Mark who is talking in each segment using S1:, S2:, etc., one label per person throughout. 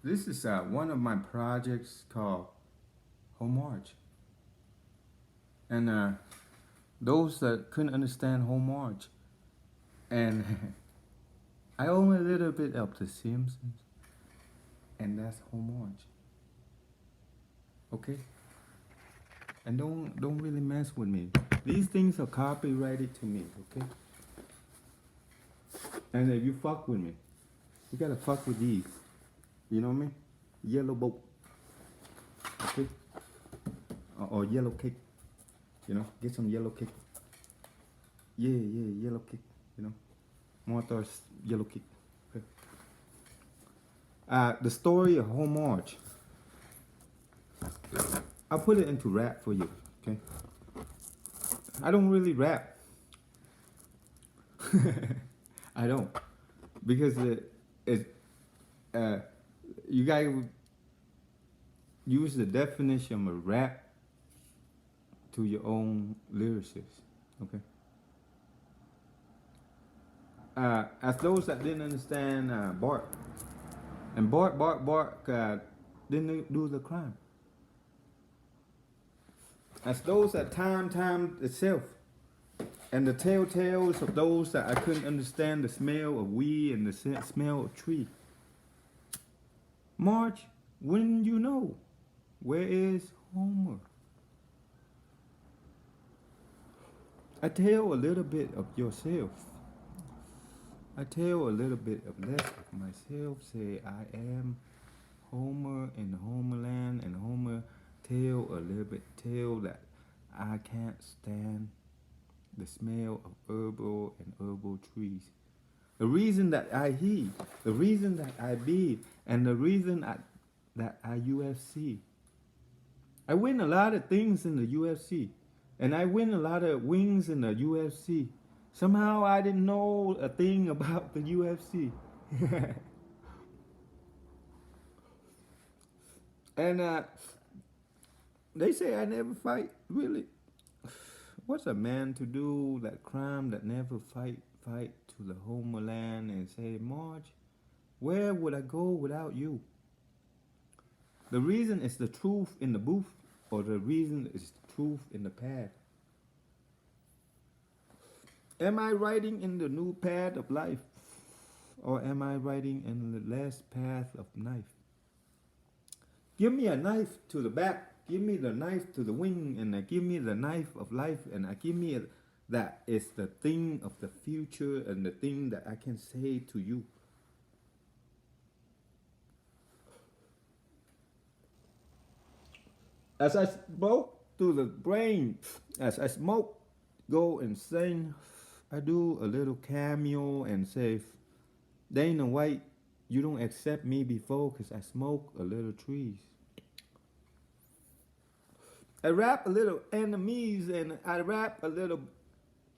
S1: This is one of my projects called Home Arch. And those that couldn't understand Home Arch, and I own a little bit of The Simpsons, and that's Home Arch. Okay? And don't really mess with me. These things are copyrighted to me, okay? And if you fuck with me, you gotta fuck with these. You know what I mean? Yellow boat, okay? Or yellow cake. You know, get some yellow cake. Yeah, yellow cake. You know, Martha's yellow cake. Okay. The story of Home Arch. I'll put it into rap for you. Okay. I don't really rap. I don't, because you guys use the definition of rap to your own lyricists. Okay. As those that didn't understand Bart, and Bart didn't do the crime. As those that time itself, and the telltales of those that I couldn't understand the smell of weed and the smell of tree. March, when you know, where is Homer? I tell a little bit of yourself. I tell a little bit of less of myself. Say I am Homer in the Homeland, and Homer tell a little bit. Tell that I can't stand the smell of herbal trees. The reason that I heed, the reason that I be, and the reason that I UFC. I win a lot of things in the UFC, and I win a lot of wings in the UFC. Somehow I didn't know a thing about the UFC. And they say I never fight. Really? What's a man to do that crime that never fight to the homeland and say, Marge, where would I go without you? The reason is the truth in the booth, or the reason is the truth in the pad. Am I riding in the new path of life, or am I riding in the last path of knife? Give me a knife to the back, give me the knife to the wing, and give me the knife of life, and give me that is the thing of the future and the thing that I can say to you. As I smoke through the brain, as I smoke, go insane, I do a little cameo and say, Dana White, you don't accept me before because I smoke a little trees. I rap a little enemies, and I rap a little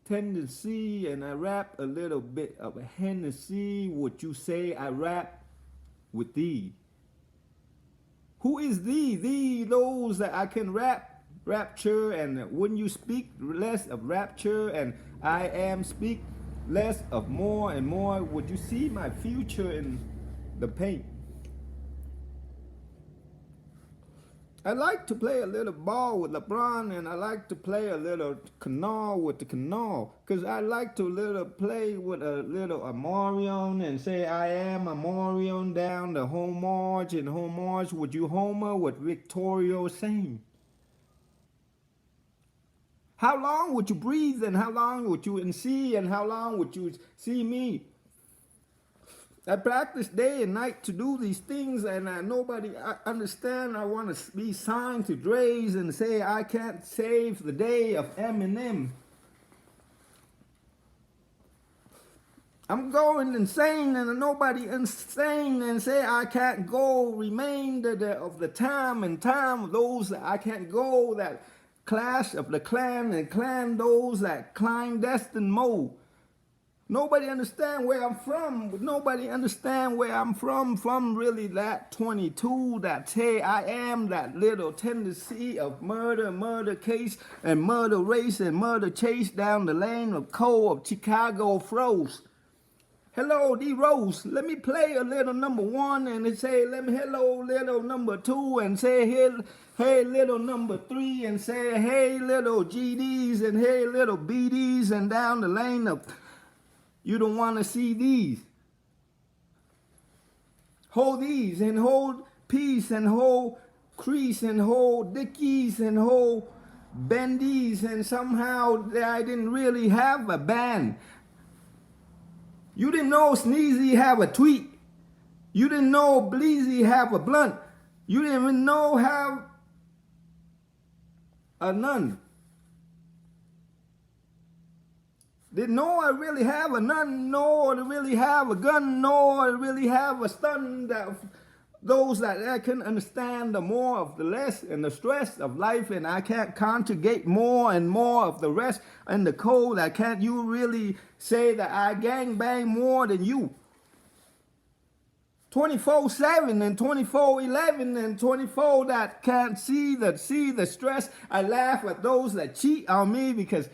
S1: tendency, and I rap a little bit of a Hennessy. What you say, I rap with thee. Who is thee? Thee, those that I can rapture, and when you speak less of rapture, and I am speak less of more and more, would you see my future in the paint? I like to play a little ball with LeBron, and I like to play a little canal with the canal, because I like to play with a little Amorion and say I am Amorion down the home march, and home march would you Homer what Victorio saying? How long would you breathe, and how long would you see, and how long would you see me? I practice day and night to do these things, and nobody understand. I want to be signed to Dre's and say I can't save the day of Eminem. I'm going insane, and nobody insane, and say I can't go. Remainder of the time and time of those that I can't go. That clash of the clan and clan those that clandestine mode. Nobody understand where I'm from. Nobody understand where I'm from. From really that 22 that say I am that little tendency of murder case, and murder race, and murder chase down the lane of coal of Chicago froze. Hello, D Rose. Let me play a little number one and it say, let me hello little number two and say hey little number three and say hey little GDs and hey little BDs and down the lane of you don't want to see these. Hold these and hold peace and hold crease and hold dickies and hold bendies and somehow I didn't really have a band. You didn't know Sneezy have a tweet. You didn't know Bleezy have a blunt. You didn't even know have a nun. Didn't know I really have a nun, nor to really have a gun, nor to really have a stun. That those that I can understand the more of the less and the stress of life, and I can't conjugate more and more of the rest and the code. I can't you really say that I gang bang more than you. 24/7 and 24/11 and 24 that can't see the stress. I laugh at those that cheat on me because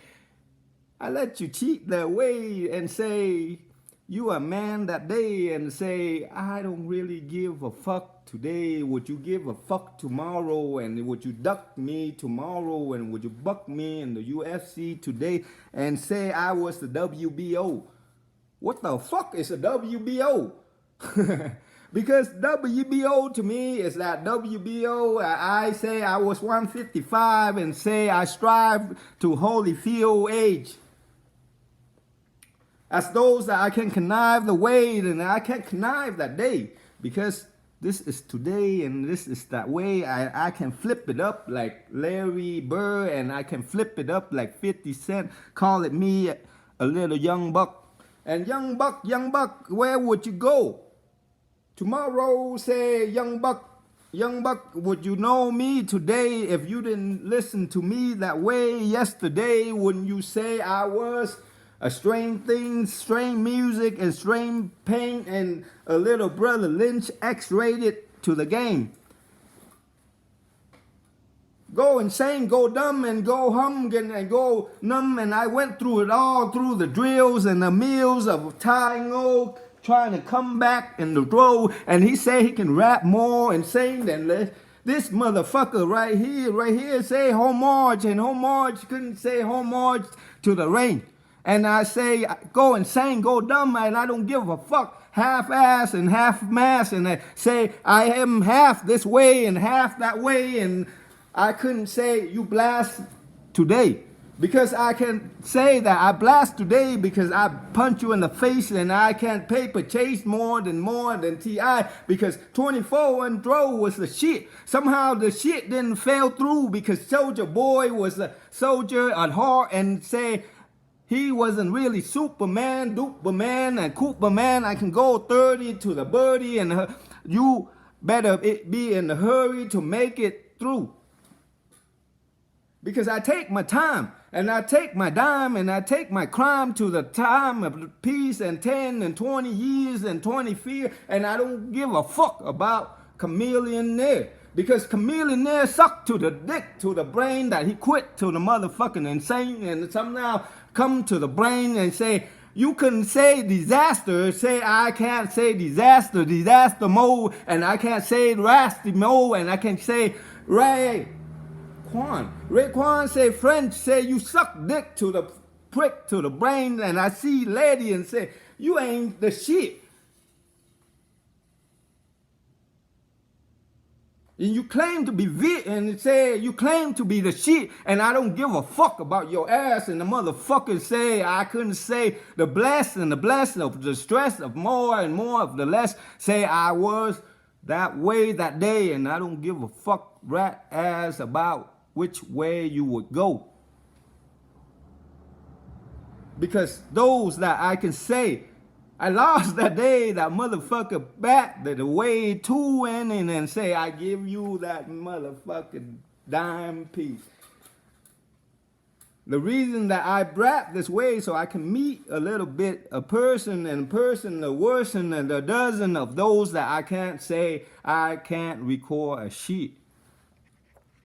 S1: I let you cheat their way and say you a man that day and say I don't really give a fuck today. Would you give a fuck tomorrow? And would you duck me tomorrow? And would you buck me in the UFC today and say I was the WBO? What the fuck is a WBO? Because WBO to me is that WBO, I say I was 155 and say I strive to Holyfield age. As those that I can connive the weight and I can't connive that day because this is today and this is that way. I can flip it up like Larry Bird and I can flip it up like 50 Cent. Call it me a little young buck. And young buck, where would you go? Tomorrow say young buck, would you know me today if you didn't listen to me that way yesterday? Wouldn't you say I was a strange thing, strange music, and strange pain, and a little brother Lynch X-rated to the game? Go insane, go dumb, and go hum, and go numb, and I went through it all, through the drills and the meals of tying old, trying to come back in the road, and he say he can rap more insane than this motherfucker right here say homage, and homage couldn't say homage to the rain. And I say, go insane, go dumb, and I don't give a fuck. Half-ass and half-mass, and I say, I am half this way and half that way, and I couldn't say, you blast today. Because I can say that I blast today because I punch you in the face and I can't paper chase more than T.I. because 24 and throw was the shit. Somehow the shit didn't fail through because Soulja Boy was a soldier at heart and say, he wasn't really Superman, Duperman, and Cooperman. I can go 30 to the birdie, and you better be in a hurry to make it through. Because I take my time, and I take my dime, and I take my crime to the time of peace and 10 and 20 years and 20 fear, and I don't give a fuck about Chameleonaire. Because Chameleonaire sucked to the dick, to the brain that he quit to the motherfucking insane and somehow come to the brain and say, you can say disaster, say I can't say disaster mode, and I can't say rasty mode, and I can say Raekwon say French, say you suck dick to the prick to the brain, and I see lady and say, you ain't the shit. And you claim to be and say you claim to be the shit, and I don't give a fuck about your ass. And the motherfuckers say I couldn't say the blessed and the blessed of the stress of more and more of the less. Say I was that way that day, and I don't give a fuck rat ass about which way you would go. Because those that I can say, I lost that day, that motherfucker back the way to winning and say, I give you that motherfucking dime piece. The reason that I rap this way so I can meet a little bit a person the worse and a dozen of those that I can't say I can't record a shit.